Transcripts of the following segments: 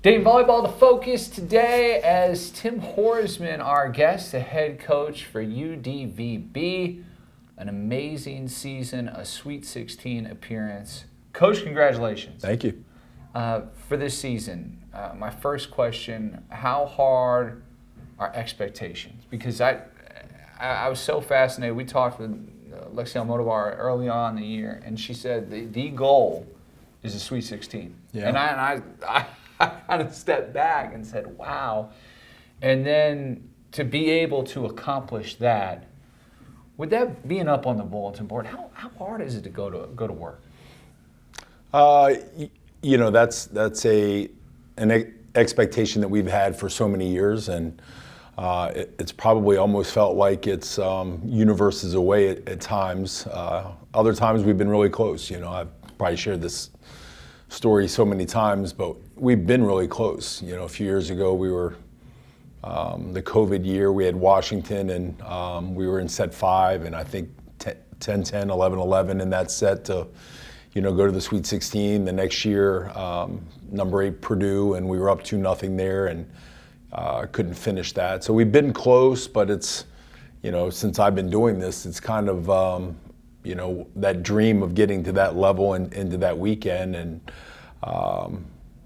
Dayton Volleyball, the focus today as Tim Horsmon, our guest, the head coach for UDVB. An amazing season, a Sweet 16 appearance. Coach, congratulations. Thank you. For this season, my first question, how hard are expectations? Because I was so fascinated. We talked with Lexie Almodovar early on in the year, and she said the goal is a Sweet 16. Yeah. And I kind of stepped back and said, wow. And then to be able to accomplish that, with that being up on the bulletin board, how hard is it to go to work? You know, that's an expectation that we've had for so many years, and it's probably almost felt like it's universes away at times. Other times we've been really close. You know, I've probably shared this story so many times, but we've been really close. You know, a few years ago we were the COVID year. We had Washington, and we were in set 5, and I think 10-10, 11-11 in that set to, you know, go to the Sweet 16. The next year, number 8 Purdue, and we were up 2-0 there, and couldn't finish that. So we've been close, but it's, you know, since I've been doing this, it's kind of, you know, that dream of getting to that level and into that weekend. And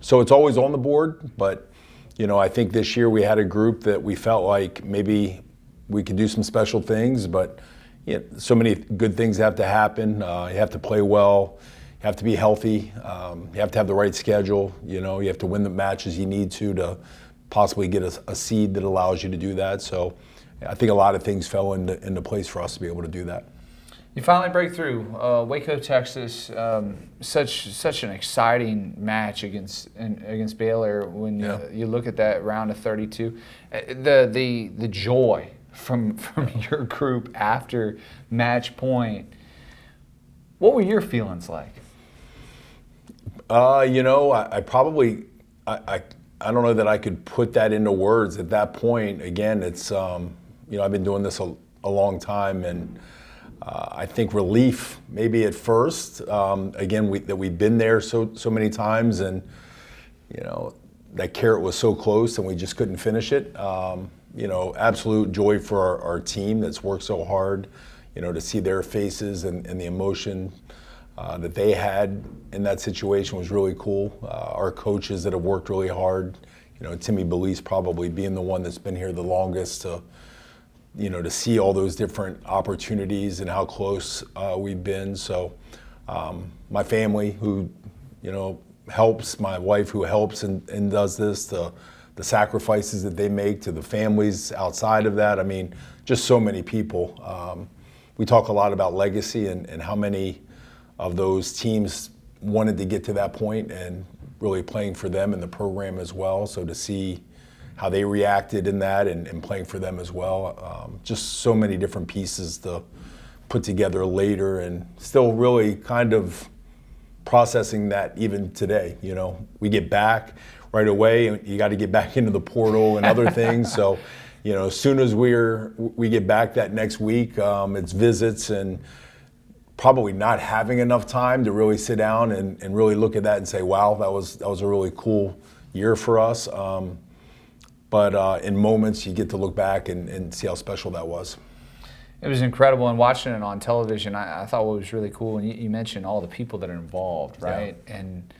so it's always on the board, but, you know, I think this year we had a group that we felt like maybe we could do some special things, but you know, so many good things have to happen. You have to play well, you have to be healthy, you have to have the right schedule, you know, you have to win the matches you need to possibly get a seed that allows you to do that. So I think a lot of things fell into place for us to be able to do that. You finally break through Waco, Texas. Such an exciting match against Baylor. When you look at that round of 32, the joy from your group after match point. What were your feelings like? You know, I probably I don't know that I could put that into words at that point. Again, it's you know, I've been doing this a long time, and I think relief maybe at first. Again, that we've been there so many times, and you know, that carrot was so close and we just couldn't finish it. You know, absolute joy for our team that's worked so hard. You know, to see their faces and the emotion that they had in that situation was really cool. Our coaches that have worked really hard. You know, Timmy Belize probably being the one that's been here the longest to, you know, to see all those different opportunities and how close we've been. So my family who, you know, helps, my wife who helps and does this, the sacrifices that they make, to the families outside of that. I mean, just so many people. We talk a lot about legacy and how many of those teams wanted to get to that point, and really playing for them in the program as well. So to see how they reacted in that and playing for them as well. Just so many different pieces to put together later, and still really kind of processing that even today. You know, we get back right away, and you got to get back into the portal and other things. So, you know, as soon as we get back that next week, it's visits and probably not having enough time to really sit down and really look at that and say, wow, that was a really cool year for us. But in moments, you get to look back and see how special that was. It was incredible, and watching it on television, I thought what was really cool, and you mentioned all the people that are involved, right? Yeah. And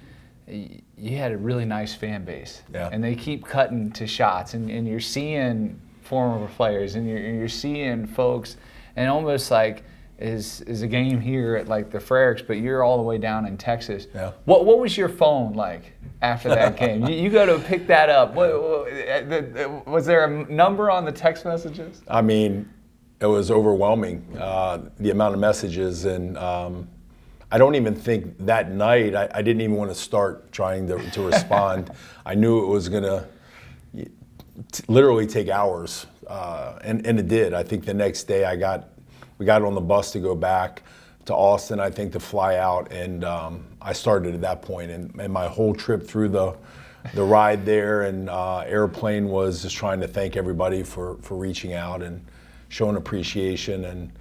you had a really nice fan base, and they keep cutting to shots, and you're seeing former players, and you're seeing folks, and almost like is a game here at like the Freriks, but you're all the way down in Texas. Yeah. What was your phone like after that game? You go to pick that up. Was there a number on the text messages? I mean, it was overwhelming, the amount of messages, and I don't even think that night, I didn't even want to start trying to respond. I knew it was going to literally take hours, and it did. I think the next day we got on the bus to go back to Austin, I think, to fly out, and I started at that point, and my whole trip through the ride there and airplane was just trying to thank everybody for reaching out and showing appreciation.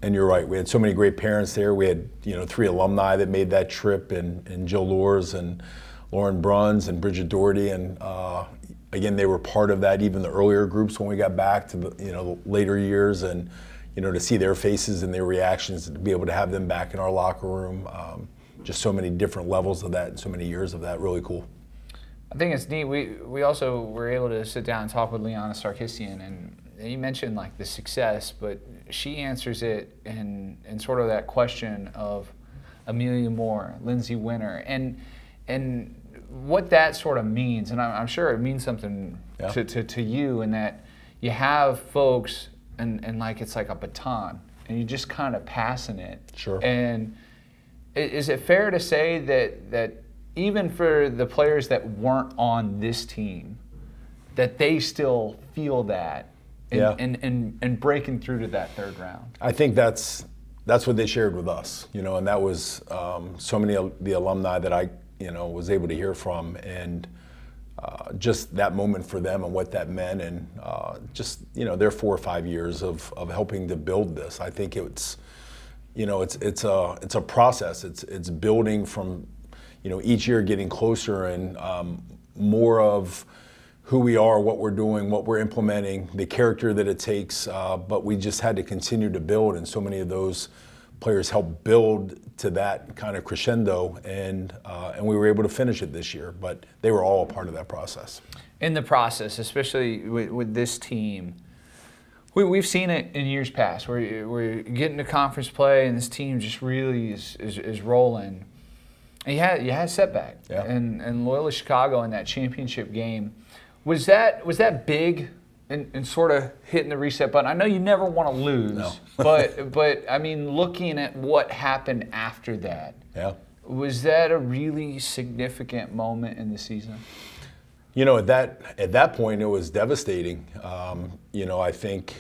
And you're right, we had so many great parents there. We had 3 alumni that made that trip, and Jill Loers and Lauren Bruns and Bridget Doherty, and again, they were part of that, even the earlier groups when we got back to the later years, and to see their faces and their reactions, to be able to have them back in our locker room, just so many different levels of that and so many years of that, really cool. I think it's neat. We also were able to sit down and talk with Liana Sarkisian, and you mentioned like the success, but she answers it in sort of that question of Amelia Moore, Lindsay Winter, and what that sort of means. And I'm sure it means something to you, in that you have folks and like it's like a baton, and you're just kind of passing it. Sure. And is it fair to say that even for the players that weren't on this team, that they still feel that and breaking through to that third round? I think that's what they shared with us, and that was so many of the alumni that I was able to hear from, and just that moment for them and what that meant, and just their 4 or 5 years of helping to build this. I think it's a process. It's building from each year, getting closer, and more of who we are, what we're doing, what we're implementing, the character that it takes. But we just had to continue to build, and so many of those players helped build to that kind of crescendo, and we were able to finish it this year. But they were all a part of that process. In the process, especially with this team, we've seen it in years past, where we're getting to conference play and this team just really is rolling. And you had a setback, and Loyola Chicago in that championship game. Was that big in sort of hitting the reset button? I know you never want to lose, but I mean, looking at what happened after that, was that a really significant moment in the season? At that point, it was devastating. I think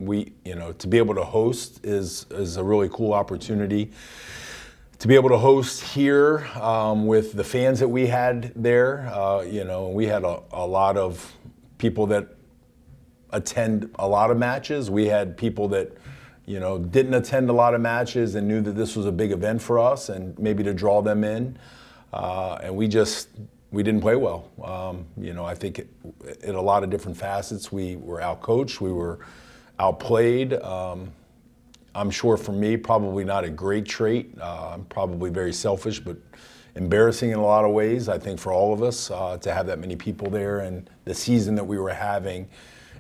to be able to host is a really cool opportunity. To be able to host here with the fans that we had there, we had a lot of people that attend a lot of matches. We had people that, didn't attend a lot of matches and knew that this was a big event for us, and maybe to draw them in. And we didn't play well. I think in a lot of different facets, we were outcoached, we were outplayed. I'm sure for me, probably not a great trait. I'm probably very selfish, but embarrassing in a lot of ways, I think, for all of us to have that many people there, and the season that we were having,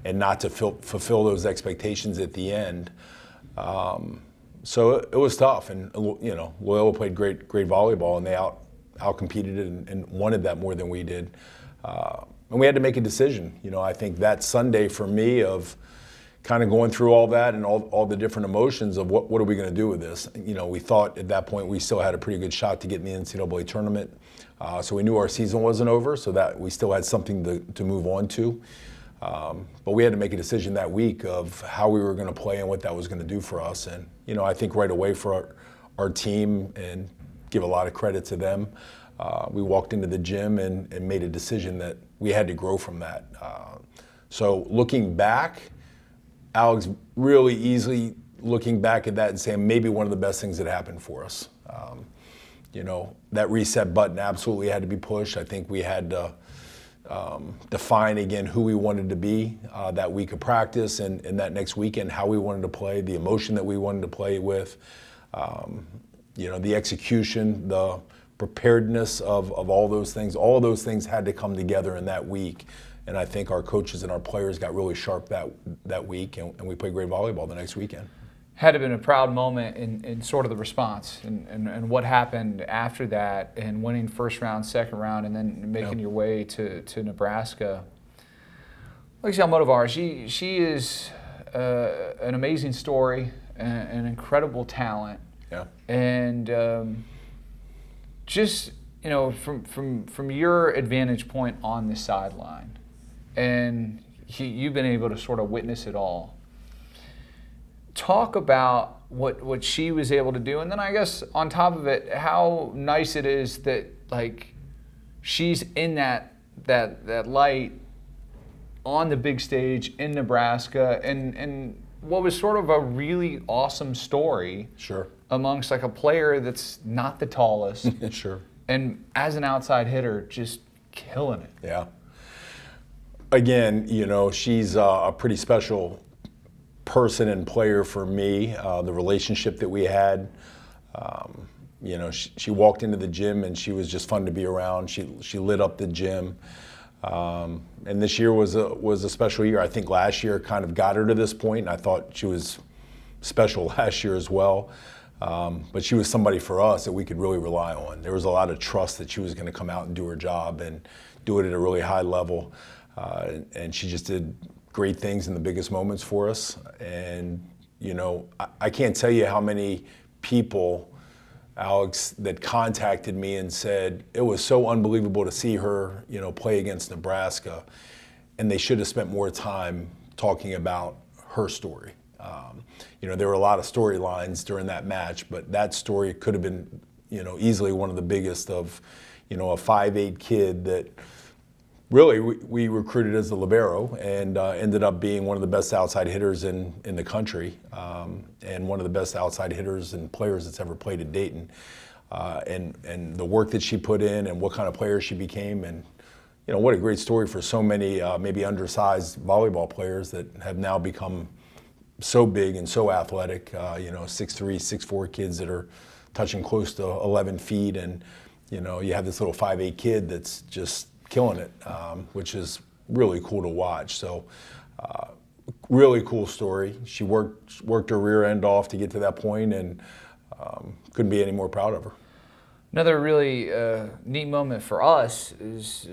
and not to fulfill those expectations at the end. So it was tough, and Loyola played great volleyball, and they outcompeted it and wanted that more than we did. And we had to make a decision. I think that Sunday for me of kind of going through all that and all the different emotions of what are we going to do with this. We thought at that point we still had a pretty good shot to get in the NCAA tournament. So we knew our season wasn't over, so that we still had something to move on to. But we had to make a decision that week of how we were going to play and what that was going to do for us. And, I think right away for our team, and give a lot of credit to them, we walked into the gym and made a decision that we had to grow from that. So looking back, Alex, really easily looking back at that and saying maybe one of the best things that happened for us. That reset button absolutely had to be pushed. I think we had to define again who we wanted to be that week of practice, and that next weekend how we wanted to play, the emotion that we wanted to play with, the execution, the preparedness of all those things. All of those things had to come together in that week. And I think our coaches and our players got really sharp that week, and we played great volleyball the next weekend. Had to have been a proud moment in sort of the response and what happened after that, and winning first round, second round, and then making your way to Nebraska. Lexie Almodovar, she is an amazing story, an incredible talent. Yeah. And just, from your advantage point on the sideline, and you've been able to sort of witness it all. Talk about what she was able to do, and then I guess on top of it, how nice it is that she's in that light on the big stage in Nebraska, and what was sort of a really awesome story. Sure. Amongst a player that's not the tallest. Sure. And as an outside hitter, just killing it. Yeah. Again, she's a pretty special person and player for me. The relationship that we had, she walked into the gym and she was just fun to be around. She lit up the gym. And this year was a special year. I think last year kind of got her to this point, and I thought she was special last year as well. But she was somebody for us that we could really rely on. There was a lot of trust that she was going to come out and do her job and do it at a really high level. And she just did great things in the biggest moments for us. And, I can't tell you how many people, Alex, that contacted me and said it was so unbelievable to see her, play against Nebraska. And they should have spent more time talking about her story. There were a lot of storylines during that match, but that story could have been, easily one of the biggest of, a 5'8" kid that really we recruited as a libero and ended up being one of the best outside hitters in the country and one of the best outside hitters and players that's ever played at Dayton. And the work that she put in and what kind of player she became, and what a great story for so many maybe undersized volleyball players that have now become so big and so athletic, 6'3", 6'4" kids that are touching close to 11 feet, and you have this little 5'8" kid that's just killing it, which is really cool to watch. So really cool story. She worked her rear end off to get to that point, and couldn't be any more proud of her. Another really neat moment for us is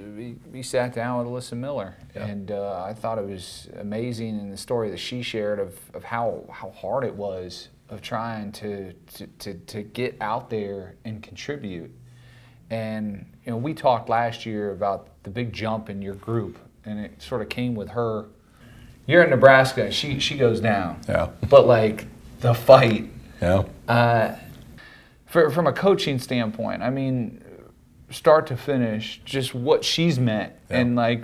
we sat down with Alyssa Miller, yeah. And I thought it was amazing in the story that she shared of how hard it was of trying to get out there and contribute. And we talked last year about the big jump in your group, and it sort of came with her. You're in Nebraska, she goes down. Yeah. But like the fight. Yeah. From a coaching standpoint, I mean, start to finish, just what she's meant, yeah. And like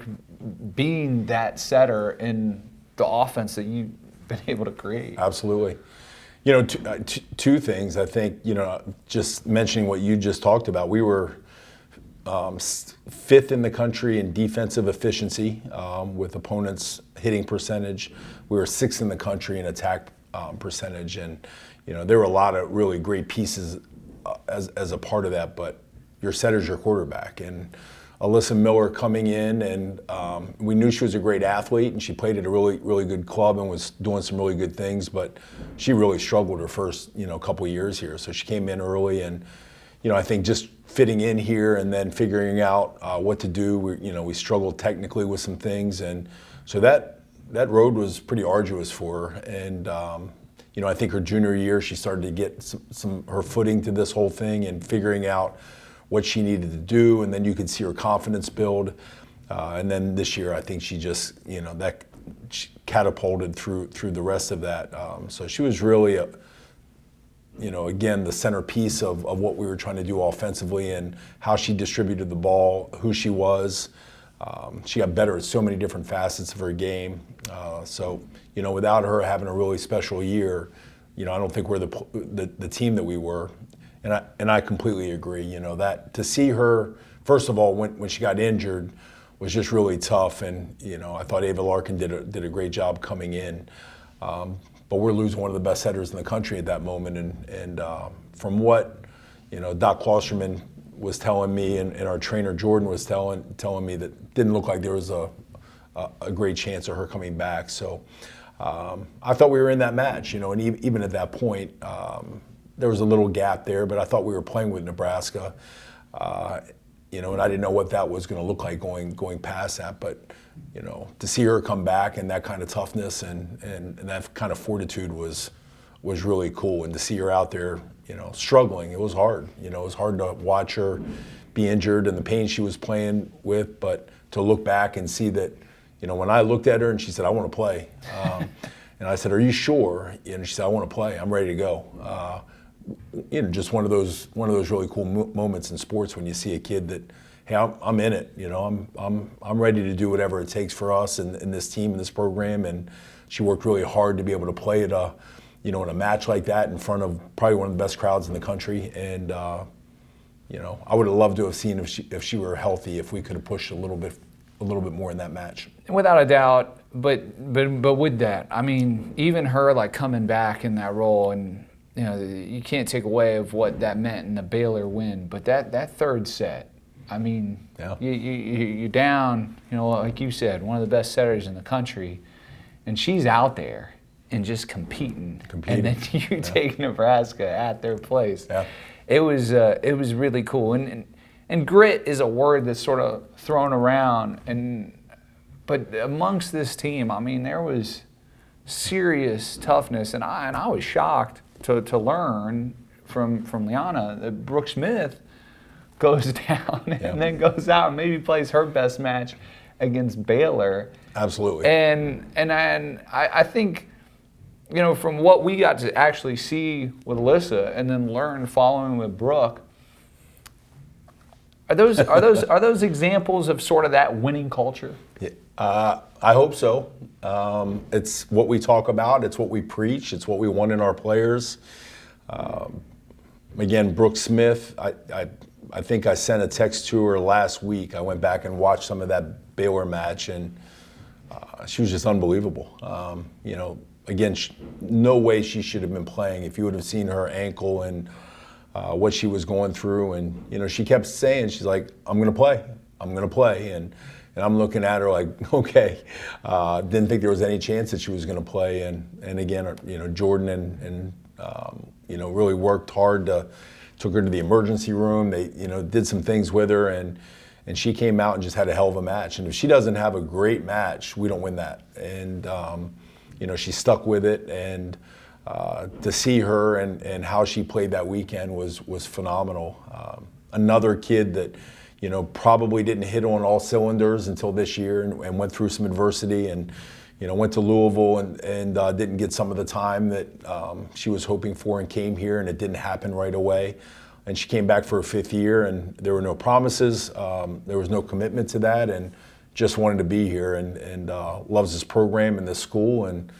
being that setter in the offense that you've been able to create. Absolutely. Two things. I think, just mentioning what you just talked about, we were 5th in the country in defensive efficiency with opponents' hitting percentage. We were 6th in the country in attack percentage, and there were a lot of really great pieces as a part of that, but your setter's your quarterback. And Alyssa Miller coming in, and we knew she was a great athlete, and she played at a really, really good club and was doing some really good things, but she really struggled her first, couple of years here. So she came in early, and, I think just fitting in here and then figuring out what to do. We struggled technically with some things, and so that road was pretty arduous for her. And I think her junior year, she started to get some her footing to this whole thing and figuring out what she needed to do, and then you could see her confidence build. And then this year, I think she just, she catapulted through the rest of that. So she was really, again, the centerpiece of what we were trying to do offensively and how she distributed the ball, who she was. She got better at so many different facets of her game. So, without her having a really special year, I don't think we're the team that we were. And I completely agree. That to see her, first of all, when she got injured, was just really tough. And I thought Ava Larkin did a great job coming in. But we're losing one of the best setters in the country at that moment. And from what Doc Klosterman was telling me, and our trainer Jordan was telling me, that didn't look like there was a great chance of her coming back. So I thought we were in that match. And even at that point. There was a little gap there, but I thought we were playing with Nebraska, and I didn't know what that was going to look like going past that. But to see her come back and that kind of toughness and that kind of fortitude was really cool. And to see her out there, struggling, it was hard. It was hard to watch her be injured and the pain she was playing with, but to look back and see that, when I looked at her and she said, "I want to play," and I said, "Are you sure?" And she said, "I want to play. I'm ready to go." Just one of those really cool moments in sports when you see a kid that, hey, I'm in it. I'm ready to do whatever it takes for us and this team and this program. And she worked really hard to be able to play in a match like that in front of probably one of the best crowds in the country. And I would have loved to have seen if she were healthy, if we could have pushed a little bit more in that match. Without a doubt, but with that, I mean, even her like coming back in that role, and you can't take away of what that meant in the Baylor win. But that third set, I mean, you're down, like you said, one of the best setters in the country, and she's out there and just competing. And then you take Nebraska at their place. Yeah. It was really cool. And grit is a word that's sort of thrown around, but amongst this team, I mean, there was serious toughness, and I was shocked to learn from Liana that Brooke Smith goes down and then goes out and maybe plays her best match against Baylor. Absolutely. And I think, from what we got to actually see with Alyssa and then learn following with Brooke, are those examples of sort of that winning culture? Yeah, I hope so. It's what we talk about. It's what we preach. It's what we want in our players. Again, Brooke Smith, I think I sent a text to her last week. I went back and watched some of that Baylor match, and she was just unbelievable. Again, no way she should have been playing. If you would have seen her ankle and what she was going through, and she kept saying, she's like, I'm going to play, and I'm looking at her like, okay, didn't think there was any chance that she was going to play, and again, Jordan and really worked hard took her to the emergency room. They did some things with her, and she came out and just had a hell of a match. And if she doesn't have a great match, we don't win that. And she stuck with it, and to see her and how she played that weekend was phenomenal. Another kid that probably didn't hit on all cylinders until this year, and went through some adversity, and went to Louisville and didn't get some of the time that she was hoping for, and came here and it didn't happen right away. And she came back for her 5th year, and there were no promises, there was no commitment to that, and just wanted to be here, and loves this program and this school, and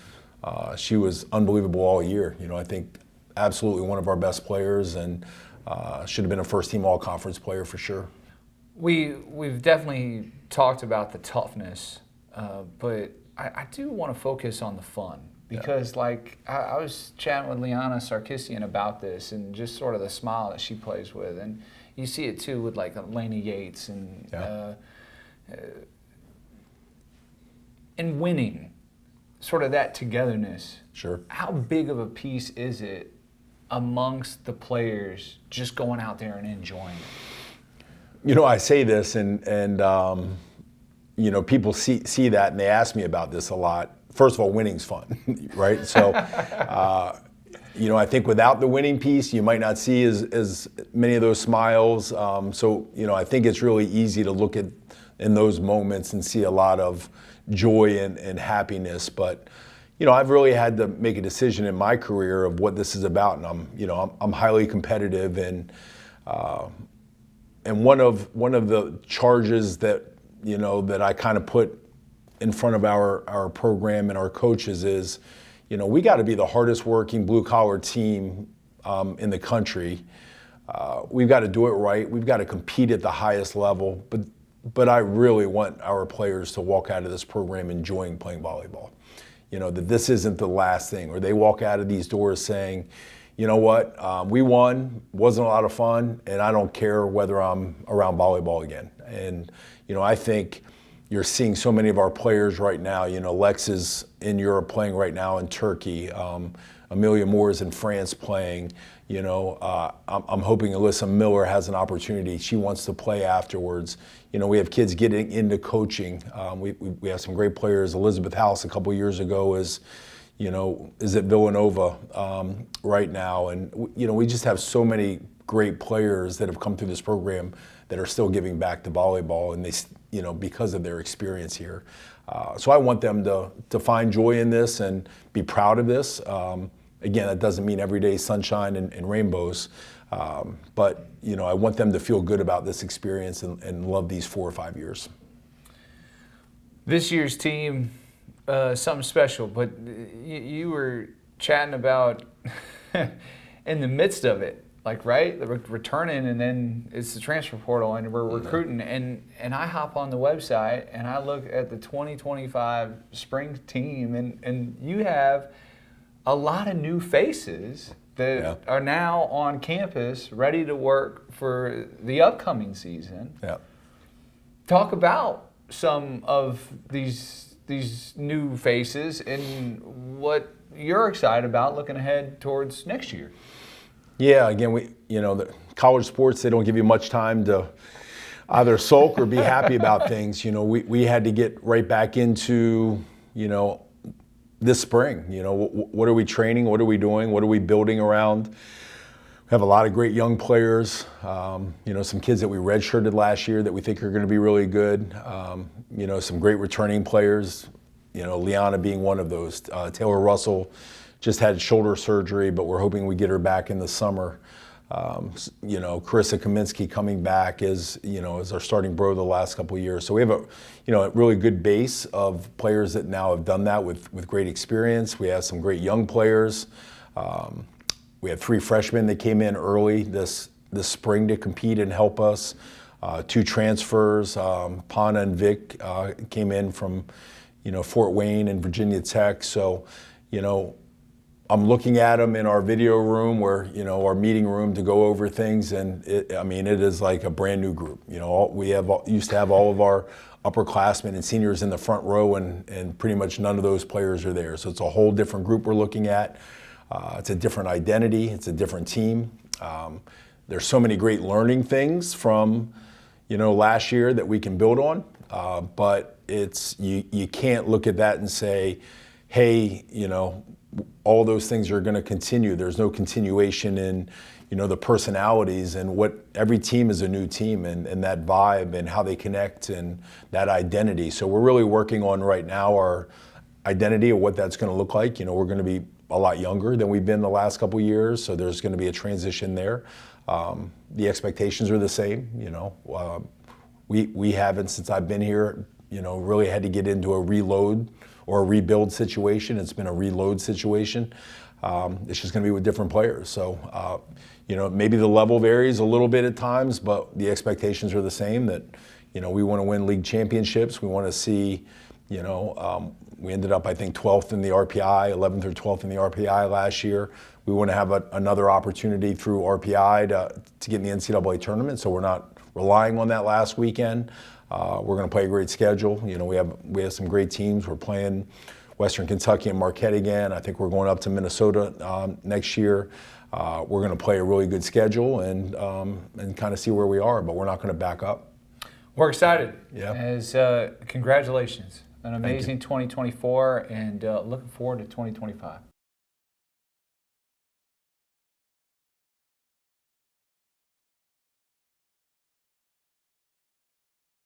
she was unbelievable all year. I think absolutely one of our best players, and should have been a first-team all-conference player for sure. We've definitely talked about the toughness, but I do want to focus on the fun, because I was chatting with Liana Sarkisian about this, and just sort of the smile that she plays with, and you see it too with like Lainey Yates and winning, sort of that togetherness. Sure. How big of a piece is it amongst the players just going out there and enjoying it? I say this, and people see that, and they ask me about this a lot. First of all, winning's fun, right? So, I think without the winning piece, you might not see as many of those smiles. I think it's really easy to look at in those moments and see a lot of joy and happiness. But, I've really had to make a decision in my career of what this is about, and I'm highly competitive, and one of the charges that that I kind of put in front of our program and our coaches is, we got to be the hardest working blue collar team in the country. We've got to do it right. We've got to compete at the highest level. But I really want our players to walk out of this program enjoying playing volleyball. That this isn't the last thing, or they walk out of these doors saying, you know what, we won, wasn't a lot of fun, and I don't care whether I'm around volleyball again. And, I think you're seeing so many of our players right now. Lex is in Europe playing right now in Turkey. Amelia Moore is in France playing. I'm hoping Alyssa Miller has an opportunity. She wants to play afterwards. We have kids getting into coaching. We have some great players. Elizabeth House a couple years ago is at Villanova right now. And, we just have so many great players that have come through this program that are still giving back to volleyball, and they, because of their experience here. So I want them to find joy in this and be proud of this. Again, that doesn't mean every day sunshine and rainbows, but I want them to feel good about this experience and love these 4 or 5 years. This year's team, something special, but you were chatting about in the midst of it, right? They're returning, and then it's the transfer portal, and we're recruiting. And I hop on the website, and I look at the 2025 spring team, and you have a lot of new faces that are now on campus ready to work for the upcoming season. Yeah. Talk about some of these new faces and what you're excited about looking ahead towards next year. Yeah, again, the college sports, they don't give you much time to either sulk or be happy about things. We had to get right back into, this spring. What are we training? What are we doing? What are we building around? We have a lot of great young players, some kids that we redshirted last year that we think are going to be really good. Some great returning players, Liana being one of those. Taylor Russell just had shoulder surgery, but we're hoping we get her back in the summer. Carissa Kaminsky coming back as our starting bro the last couple of years. So we have a really good base of players that now have done that with great experience. We have some great young players. We have 3 freshmen that came in early this spring to compete and help us. 2 transfers, Pana and Vic came in from Fort Wayne and Virginia Tech. So I'm looking at them in our video room or, our meeting room to go over things, and it is like a brand new group. We used to have all of our upperclassmen and seniors in the front row, and pretty much none of those players are there. So it's a whole different group we're looking at. It's a different identity. It's a different team. There's so many great learning things from, last year that we can build on. But you can't look at that and say, hey, all those things are going to continue. There's no continuation in, the personalities, and what every team is a new team, and that vibe and how they connect and that identity. So we're really working on right now our identity of what that's going to look like. We're going to be a lot younger than we've been the last couple of years, so there's going to be a transition there. The expectations are the same. We haven't, since I've been here, really had to get into a reload or a rebuild situation. It's been a reload situation. It's just going to be with different players. So, maybe the level varies a little bit at times, but the expectations are the same, that, we want to win league championships. We want to see, we ended up, I think, 12th in the RPI, 11th or 12th in the RPI last year. We want to have another opportunity through RPI to get in the NCAA tournament, so we're not relying on that last weekend. We're going to play a great schedule. We have some great teams. We're playing Western Kentucky and Marquette again. I think we're going up to Minnesota next year. We're going to play a really good schedule and kind of see where we are, but we're not going to back up. We're excited. Yeah. Congratulations. An amazing 2024, and looking forward to 2025.